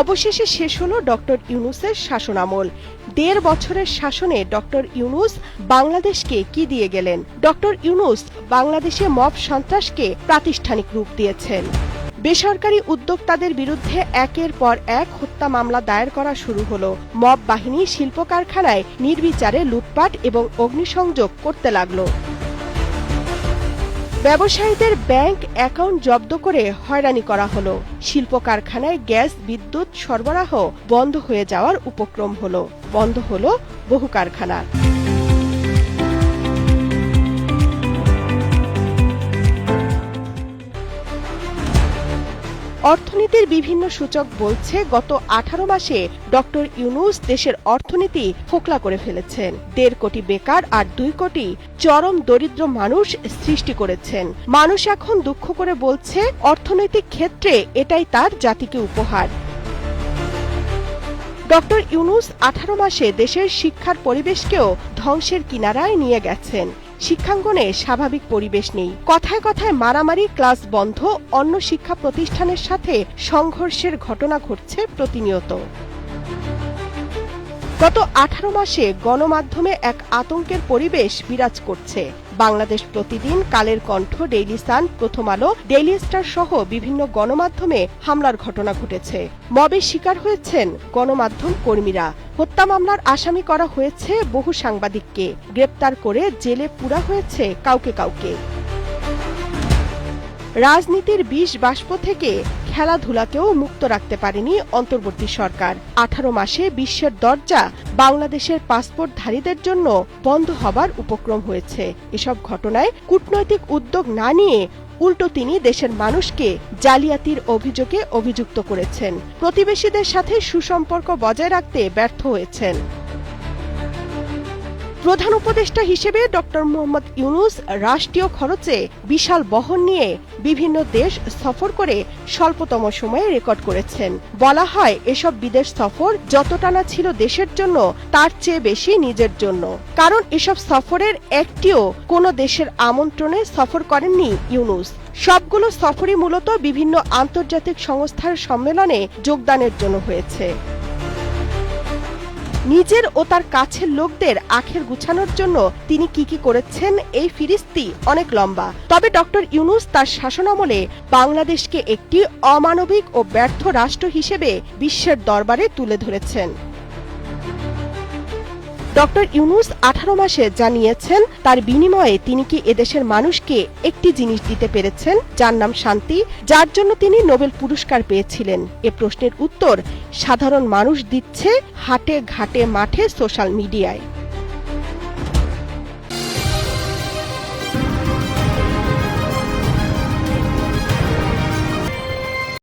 অবশেষে শেষ হলো ডক্টর ইউনূসের শাসনামল। ১.৫ বছরের শাসনে ডক্টর ইউনূস বাংলাদেশকে কি দিয়ে গেলেন? ডক্টর ইউনূস বাংলাদেশে মব সন্ত্রাসকে প্রাতিষ্ঠানিক রূপ দিয়েছেন। বেসরকারি উদ্যোক্তাদের বিরুদ্ধে একের পর এক হত্যা মামলা দায়ের করা শুরু হলো। মব বাহিনী শিল্প কারখানায় নির্বিচারে লুটপাট এবং অগ্নিসংযোগ করতে লাগলো। ব্যবসায়ীদের ব্যাংক অ্যাকাউন্ট জব্দ করে হয়রানি করা হলো। শিল্প কারখানায় গ্যাস বিদ্যুৎ সরবরাহ বন্ধ হয়ে যাওয়ার উপক্রম হলো। বন্ধ হলো বহু কারখানা। অর্থনীতির বিভিন্ন সূচক বলছে গত ১৮ মাসে ডক্টর ইউনূস দেশের অর্থনীতি ফোকলা করে ফেলেছেন। ১.৫ কোটি বেকার আর ২ কোটি চরম দরিদ্র মানুষ সৃষ্টি করেছেন। মানুষ এখন দুঃখ করে বলছে অর্থনৈতিক ক্ষেত্রে এটাই তার জাতিকে উপহার। ডক্টর ইউনূস ১৮ মাসে দেশের শিক্ষার পরিবেশকেও ধ্বংসের কিনারায় নিয়ে গেছেন। শিক্ষাঙ্গনে স্বাভাবিক পরিবেশ নেই। কথায় কথায় মারামারি, ক্লাস বন্ধ, অন্য শিক্ষা প্রতিষ্ঠানের সাথে সংঘর্ষের ঘটনা ঘটছে প্রতিনিয়ত। গত ১৮ মাসে গণমাধ্যমে এক আতঙ্কের পরিবেশ বিরাজ করছে। বাংলাদেশ প্রতিদিন, কালের কণ্ঠ, ডেইলি সান, প্রথম আলো, ডেইলি স্টার সহ বিভিন্ন গণমাধ্যমে হামলার ঘটনা ঘটেছে। মবের শিকার হয়েছেন গণমাধ্যম কর্মীরা। হত্যা মামলার আসামি করা হয়েছে বহু সাংবাদিককে। গ্রেপ্তার করে জেলে পুরা হয়েছে কাউকে কাউকে। রাজনীতির বিষ বাষ্প থেকে খেলাধুলাকেও মুক্ত রাখতে পারেনি অন্তর্বর্তী সরকার। ১৮ মাসে বিশ্বের দরজা বাংলাদেশের পাসপোর্টধারীদের জন্য বন্ধ হবার উপক্রম হয়েছে। এসব ঘটনায় কূটনৈতিক উদ্যোগ না নিয়ে উল্টো তিনি দেশের মানুষকে জালিয়াতির অভিযোগে অভিযুক্ত করেছেন। প্রতিবেশীদের সাথে সুসম্পর্ক বজায় রাখতে ব্যর্থ হয়েছেন। প্রধান উপদেষ্টা হিসেবে ডক্টর মোহাম্মদ ইউনূস রাষ্ট্রীয় খরচে বিশাল বহন নিয়ে বিভিন্ন দেশ সফর করে স্বল্পতম সময়ে রেকর্ড করেছেন। বলা হয় এসব বিদেশ সফর যতটানা ছিল দেশের জন্য তার চেয়ে বেশি নিজের জন্য। কারণ এসব সফরের একটিও কোনো দেশের আমন্ত্রণে সফর করেননি ইউনূস। সবগুলো সফরই মূলত বিভিন্ন আন্তর্জাতিক সংস্থার সম্মেলনে যোগদানের জন্য হয়েছে। নিজের ও তার কাছের লোকদের আখের গুছানোর জন্য তিনি কি করেছেন এই ফিরিস্তি অনেক লম্বা। তবে ডক্টর ইউনূস তার শাসনামলে বাংলাদেশকে একটি অমানবিক ও ব্যর্থ রাষ্ট্র হিসেবে বিশ্বের দরবারে তুলে ধরেছেন। ডক্টর ইউনূস ১৮ মাসে জানিয়েছেন তার বিনিময়ে তিনি কি এদেশের মানুষকে একটি জিনিস দিতে পেরেছেন যার নাম শান্তি, যার জন্য তিনি নোবেল পুরস্কার পেয়েছিলেন। এ প্রশ্নের উত্তর সাধারণ মানুষ দিচ্ছে হাটে ঘাটে মাঠে সোশ্যাল মিডিয়ায়।